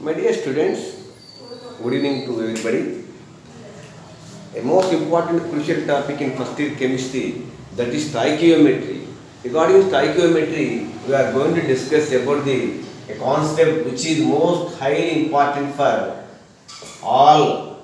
My dear students, good evening to everybody. A most important crucial topic in first year chemistry, that is stoichiometry. Regarding stoichiometry, we are going to discuss about a concept which is most highly important for all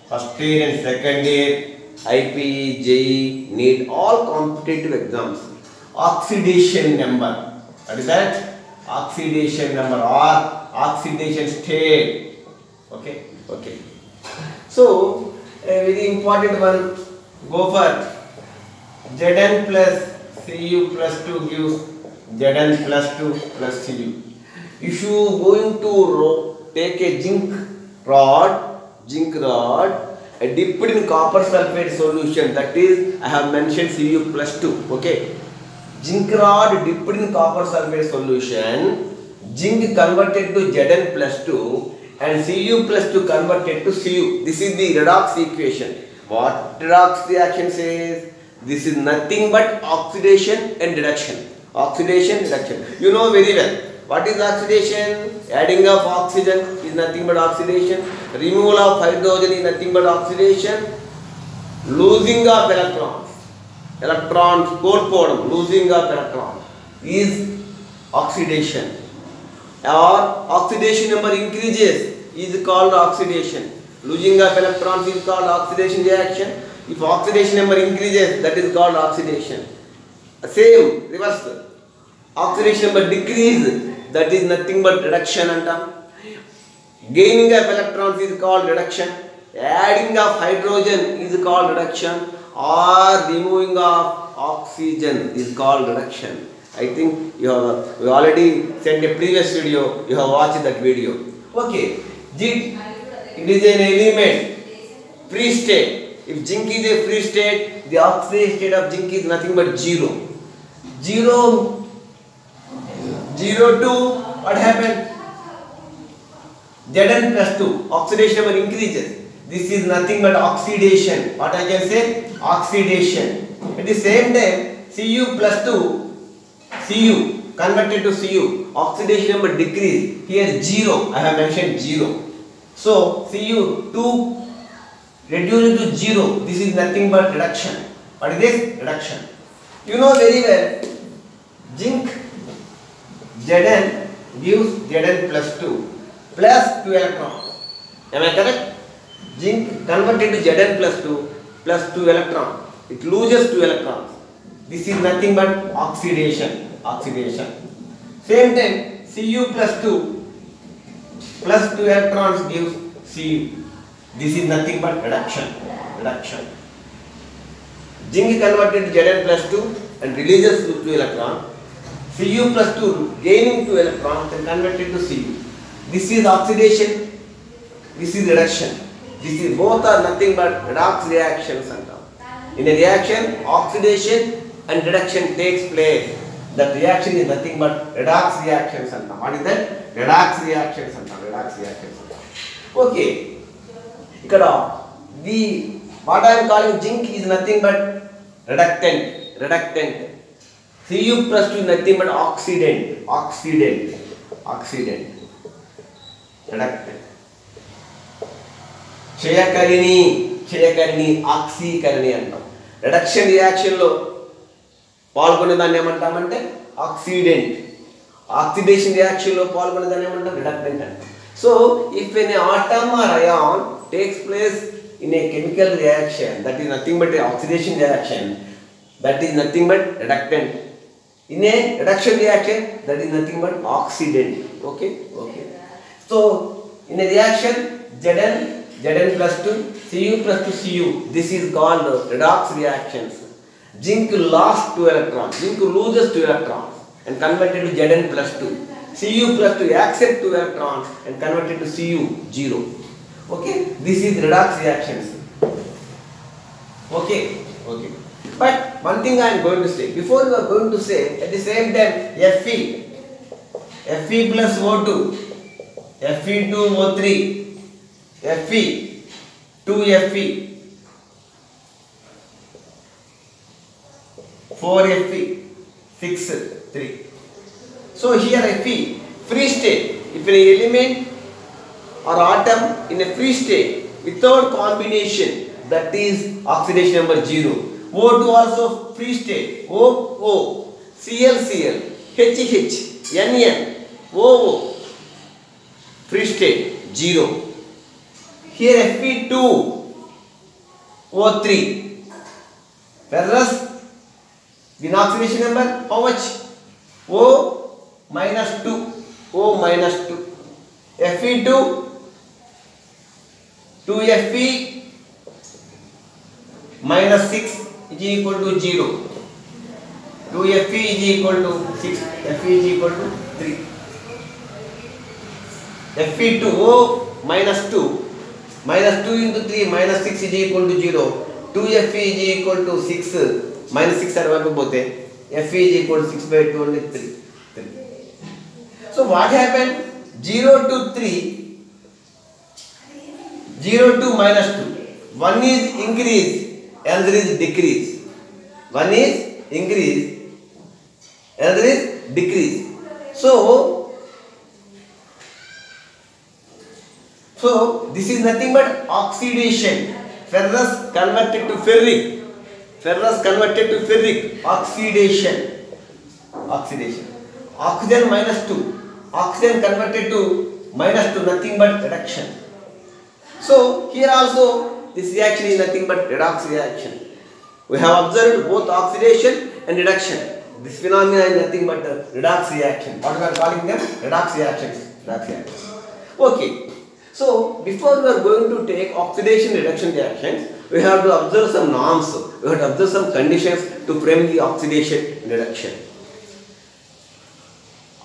first year and second year, IPE, JEE, NEET, all competitive exams. Oxidation number. What is that? Oxidation number or oxidation state. Okay. So, a very important one, go for Zn plus Cu plus 2 gives Zn plus 2 plus Cu. If you going to take a zinc rod, dipped in copper sulfate solution, that is I have mentioned Cu plus 2, okay. Zinc rod dipped in copper sulfate solution, zinc converted to Zn plus 2 and Cu plus 2 converted to Cu. This is the redox equation. What redox reaction says? This is nothing but oxidation and reduction. Oxidation, reduction. You know very well. What is oxidation? Adding of oxygen is nothing but oxidation. Removal of hydrogen is nothing but oxidation. Losing of electrons, losing of electrons is oxidation. Or oxidation number increases is called oxidation. Losing of electrons is called oxidation reaction. If oxidation number increases, that is called oxidation. Same, reverse. Oxidation number decrease, that is nothing but reduction. Gaining of electrons is called reduction. Adding of hydrogen is called reduction. Or removing of oxygen is called reduction. I think we already sent a previous video, you have watched that video. Okay, it is an element, free state. If zinc is a free state, the oxidation state of zinc is nothing but 0. 0 to what happened? Zn plus 2, oxidation number increases. This is nothing but oxidation. What I can say? Oxidation. At the same time, Cu plus 2, Cu converted to Cu, oxidation number decrease. Here 0, I have mentioned 0. So Cu2 reduced to 0. This is nothing but reduction. What is this? Reduction. You know very well, zinc Zn gives Zn plus 2 plus 2 electrons. Am I correct? Zinc converted to Zn plus 2 plus 2 electrons. It loses 2 electrons. This is nothing but oxidation. Same time, Cu plus 2 plus 2 electrons gives Cu. This is nothing but reduction. Zinc converted to Zn plus 2 and releases 2 electrons. Cu plus 2 gaining 2 electrons and converted to Cu. This is oxidation. This is reduction. Both are nothing but redox reactions. In a reaction, oxidation and reduction takes place. That reaction is nothing but redox reactions. What is that? Redox reactions. Okay. What I am calling zinc is nothing but reductant. Cu plus 2 is nothing but oxidant. Reductant. క్షయకరిణి ఆక్సీకరణి అంటాం. Reduction రియాక్షన్లో పాల్గొనే దాన్ని ఏమంటామంటే accident. Oxidation రియాక్షన్లో పాల్గొనే దాన్ని ఏమంటాం? Reductant అంటాం. So if an atom or ion takes place in a chemical reaction, that is nothing but an oxidation reaction, that is nothing but reductant. In a reduction reaction, that is nothing but oxidant. Okay. So in a reaction, Zn plus 2, Cu plus 2 Cu. This is called redox reactions. Zinc lost 2 electrons. Zinc loses 2 electrons and converted to Zn plus 2. Cu plus 2 accept 2 electrons and converted to Cu 0. Okay. This is redox reactions. Okay. But one thing I am going to say. Before you are going to say, at the same time, Fe plus O2, Fe2O3. Fe, 2Fe, 4Fe, 6, 3. So here Fe, free state. if an element or atom in a free state without combination, that is oxidation number 0. O2 also free state, O, Cl, HH, NN, OO, free state 0. Here Fe2, O3, whereas the oxidation number how much? O minus 2, Fe2, 2Fe minus 6 is equal to 0. 2Fe is equal to 6, Fe is equal to 3. Fe2, O minus 2, minus 2 into 3 minus 6 is equal to 0. 2Fe is equal to 6, minus 6 are both. Fe is equal to 6 by 2 only 3. So what happened? 0 to 3, 0 to minus 2. One is increase, another is decrease. One is increase, another is decrease. So this is nothing but oxidation. Ferrous converted to ferric. Ferrous converted to ferric. Oxidation. Oxygen minus 2. Oxygen converted to minus 2. Nothing but reduction. So here also this reaction is nothing but redox reaction. We have observed both oxidation and reduction. This phenomena is nothing but a redox reaction. What we are calling them? Redox reactions. Okay. So before we are going to take oxidation reduction reactions, we have to observe some norms. We have to observe some conditions to frame the oxidation reduction.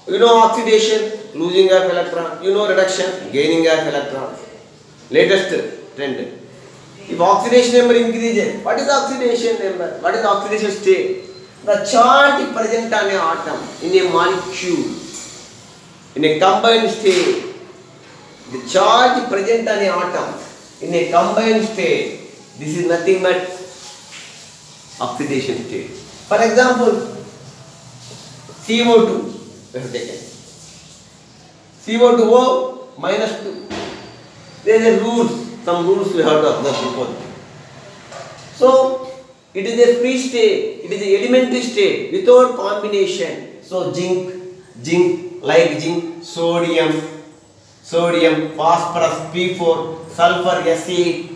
You know oxidation, losing of electron. You know reduction, gaining of electrons. Latest trend. If oxidation number increases, what is oxidation number? What is oxidation state? The charge present on an atom in a molecule in a combined state. The charge present on an atom in a combined state. This is nothing but oxidation state. For example, CO2 we have taken. CO2O minus 2. There is a rules. Some rules we have to observe before. So it is a free state. It is an elementary state without combination. So zinc, like zinc, sodium, phosphorus P4, sulfur Sa8,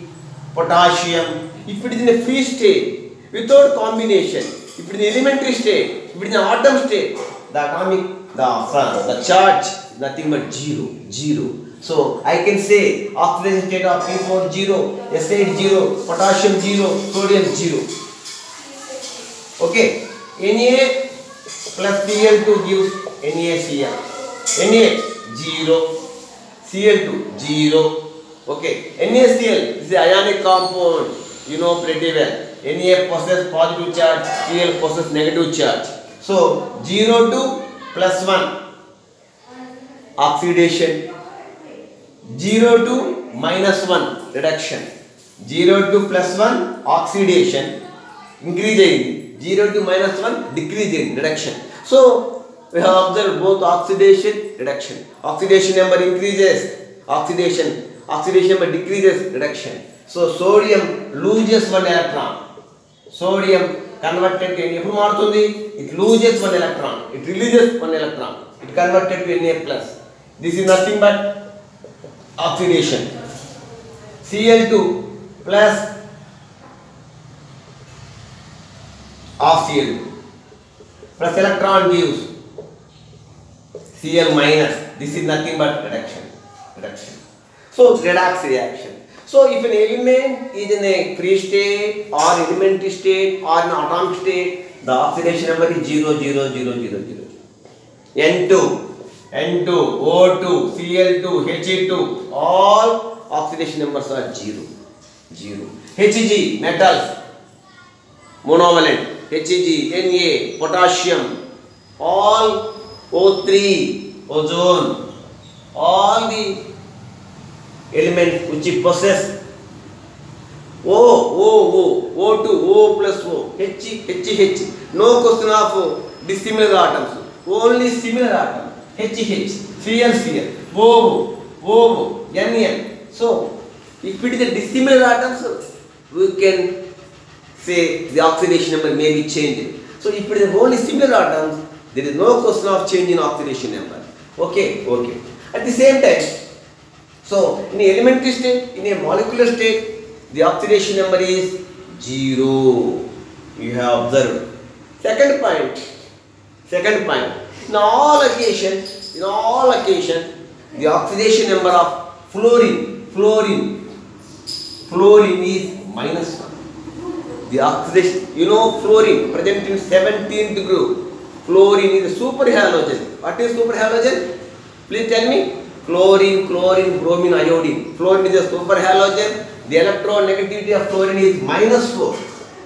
potassium. If it is in a free state without combination, if it is an elementary state, if it is an atom state, the charge is nothing but 0. So I can say oxidation state of P4 0, Sa8 0, potassium 0, sodium 0. Okay, Na plus Cl2 gives NaCl. Na 0. Cl2 0. Okay, NaCl is the ionic compound. You know pretty well. Na possesses positive charge, Cl possesses negative charge. So 0 to plus 1 oxidation, 0 to minus 1 reduction, 0 to plus 1 oxidation, increasing, 0 to minus 1 decreasing, reduction. So we have observed both oxidation, reduction. Oxidation number increases, oxidation number decreases, reduction. So sodium loses 1 electron. Sodium converted to Na, it loses 1 electron. It releases 1 electron. It converted to Na plus. This is nothing but oxidation. Cl2 plus of Cl2 plus electron gives Cl minus. This is nothing but reduction. So redox reaction. So if an element is in a free state or elementary state or an atomic state, the oxidation number is 0. N2, O2, Cl2, He2, all oxidation numbers are 0. Hg, metals, monovalent, Hg, Na, potassium, all O3, ozone, all the elements which possess O2, O plus O, H. No question of dissimilar atoms, only similar atom, HH. ClCl, O, NN. So, if it is a dissimilar atoms, we can say the oxidation number may be changed. So, if it is only similar atoms, there is no question of change in oxidation number. Okay. At the same time, so in a elementary state, in a molecular state, the oxidation number is 0. You have observed. Second point. In all occasions, the oxidation number of fluorine is -1. The oxidation, fluorine present in 17th group. Fluorine is a superhalogen. What is superhalogen? Please tell me. Chlorine, bromine, iodine. Fluorine is a superhalogen. The electronegativity of fluorine is -4.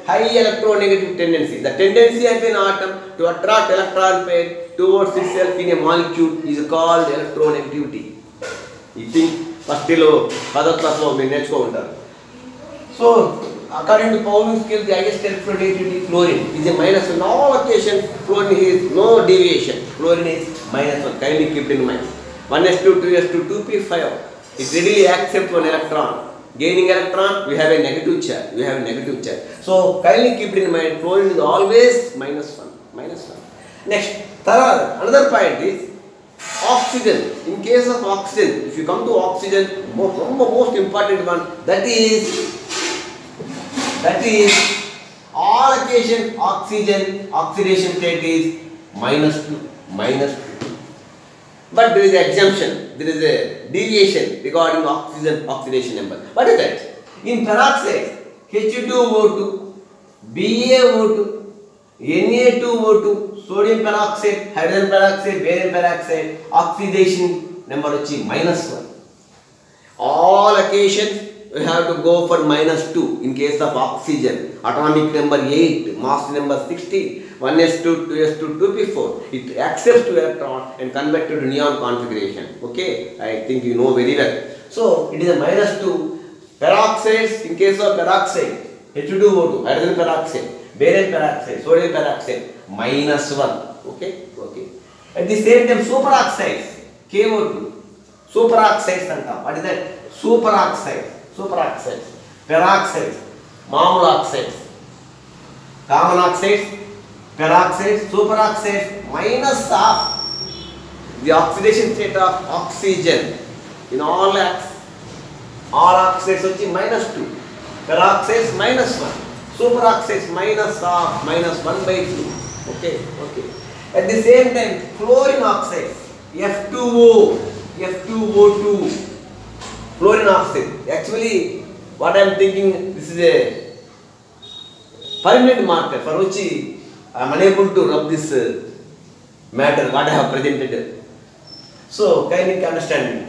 High electronegative tendency. The tendency of an atom to attract electron pair towards itself in a molecule is called electronegativity. You think first lo padathatlo me nechuko untaru. So according to Pauling scale, the highest electronegativity fluorine is a -1. In all occasions, fluorine is no deviation. Fluorine is -1. Kindly keep it in mind. 1s2, 2s2, 2p5. It readily accepts one electron. Gaining electron, we have a negative charge. So kindly keep it in mind. Fluorine is always -1. Next, another point is oxygen. In case of oxygen, if you come to oxygen, most important one, that is all occasion oxidation state is -2. But there is an exemption, there is a deviation regarding oxidation number. What is that? In peroxide, H2O2, BaO2, Na2O2, sodium peroxide, hydrogen peroxide, barium peroxide, oxidation number is -1. All occasions we have to go for -2 in case of oxygen. Atomic number 8, mass number 16. 1s2, 2s2, 2p4. It accepts 2 electron and converted to neon configuration. Okay, I think you know very well. So it is a -2. Peroxides, in case of peroxide, H2O2, hydrogen peroxide, barium peroxide, sodium peroxide, -1. Okay. At the same time, superoxides, KO2, superoxides antam. What is that? Superoxides, peroxides, marble oxides, common oxides, peroxides, superoxides, minus of the oxidation state of oxygen. In all oxides which is -2, peroxides -1, superoxides -1/2. Okay. At the same time, fluorine oxides, F2O2, fluorine oxide. Actually, what I am thinking, this is a permanent marker for which I am unable to rub this matter what I have presented. So kindly understand me.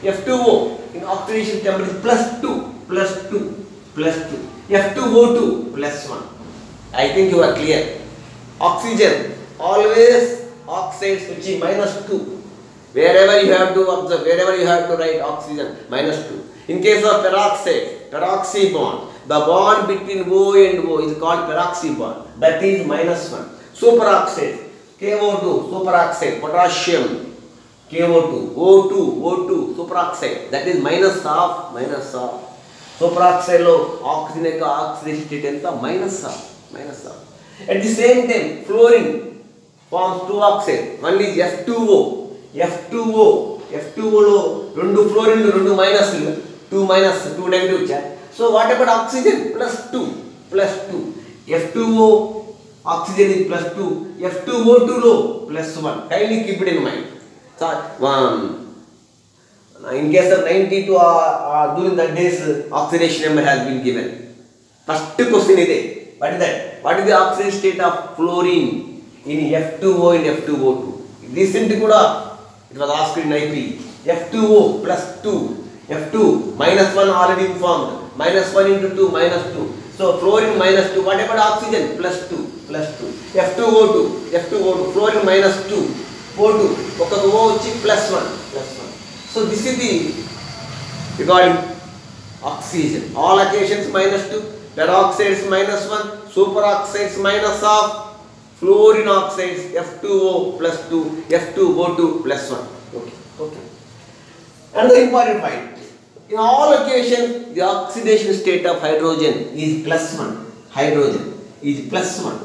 F2O in oxidation temperature +2. F2O2 +1. I think you are clear. Oxygen always oxides which is -2. Wherever you have to observe, wherever you have to write oxygen -2. In case of peroxide, peroxy bond, the bond between O and O is called peroxy bond. That is -1. Superoxide, KO2, superoxide, potassium, KO2, O2, superoxide. That is minus half. Superoxide lo oxygen ka oxidation state enta minus half. At the same time, fluorine forms 2 oxide. One is F2O lo 2 fluorine 2 minus 2 negative charge. So what about oxygen? +2. F2O oxygen is +2. F2O2 lo +1. Kindly keep it in mind. So in case of 92 during that days oxidation number has been given. First question is there. What is that? What is the oxidation state of fluorine in F2O and F2O2? Recently kuda it was asked in IP. F2O +2. F2 -1 already informed. -1 into 2 -2. So fluorine -2. What about oxygen? +2. F2O2 fluorine -2. O2 oka O వచ్చి +1. So this is the regarding oxygen. All occasions -2. Peroxides -1. Superoxides -1. Fluorine oxides F2O plus 2, F2O2 plus 1. Okay. Another important point. In all occasions, the oxidation state of hydrogen is plus 1. Hydrogen is plus 1.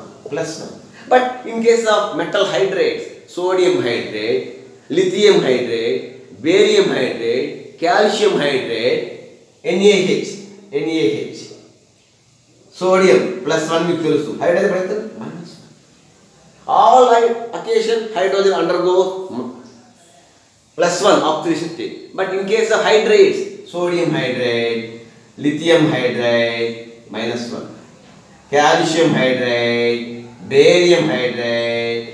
But in case of metal hydrates, sodium hydrate, lithium hydrate, barium hydrate, calcium hydrate, NaH. Sodium plus 1 మీకు తెలుసు, hydrogen minus 1. All occasion hydrogen undergoes plus 1 oxidation state. But in case of hydrates, sodium hydrate, lithium hydrate minus 1, calcium hydrate, barium hydrate.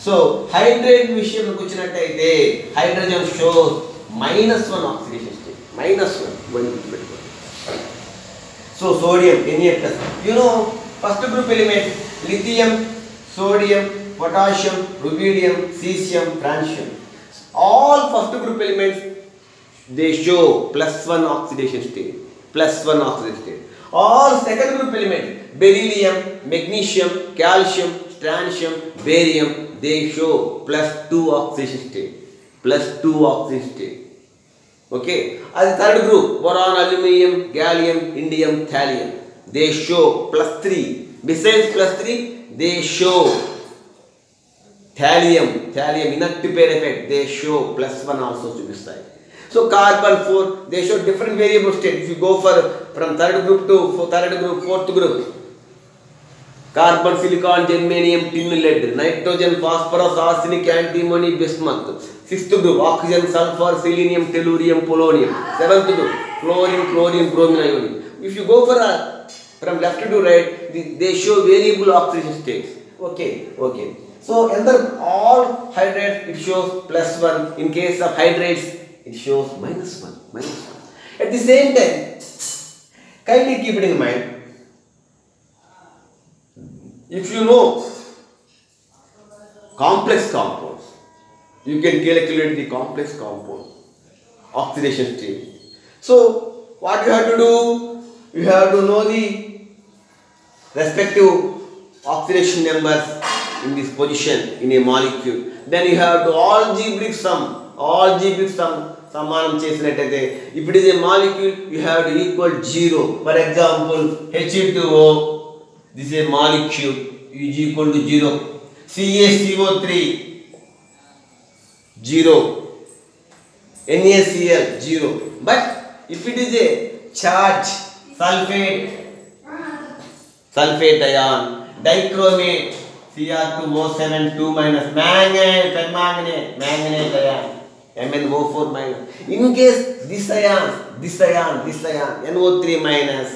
So hydrate విషయంలోకి వచ్చినట్టయితే hydrogen shows minus 1 oxidation state. minus 1. So sodium Na plus. You know, first group elements lithium, sodium, potassium, rubidium, cesium, francium. All first group elements, they show plus 1 oxidation state. All second group elements, beryllium, magnesium, calcium, strontium, barium, they show plus 2 oxidation state. Okay, as the third group, boron, aluminum, gallium, indium, thallium, they show plus 3. Besides plus 3, they show thallium inert pair effect, they show plus 1 also to this side. So carbon 4, they show different variable state. If you go from third group to fourth group, carbon, silicon, germanium, tin, lead, nitrogen, phosphorus, arsenic, antimony, bismuth. Sixth group, oxygen, sulfur, selenium, tellurium, polonium. Seventh group, fluorine, chlorine, bromine, iodine. If you go from left to right, they show variable oxidation states. Okay. So all hydrates, it shows plus 1. In case of hydrates, it shows minus 1. At the same time, kindly keep it in mind. If you know complex compounds, you can calculate the complex compound oxidation state. So what you have to do? You have to know the respective oxidation numbers in this position in a molecule. Then you have to algebraic sum సమానం చేసినట్టయితే, if it is a molecule, you have to equal 0. For example, H2O, this is a molecule, is equal to 0. CaCO3, 0. NaCl, 0. But if it is a charge, sulfate ion, dichromate, Cr2O7 2 minus, manganate ion, MnO4 minus. In case this ion, NO3 minus,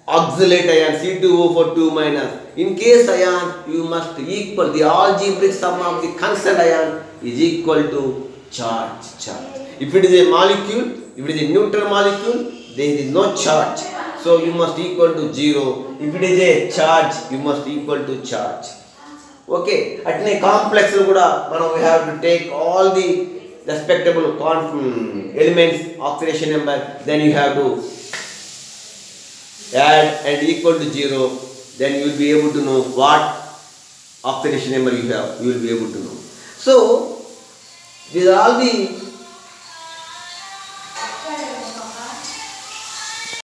oxalate ion, C2O4 2 minus. In case ion, you must equal the algebraic sum of the constant ion is equal to charge. If it is a molecule, if it is a neutral molecule, there is no charge. So you must equal to 0. If it is a charge, you must equal to charge. Okay. At a complex, we have to take all the respectable elements, oxidation number. Then you have to add and equal to 0. Then you will be able to know what oxidation number you have. You will be able to know. So these are all the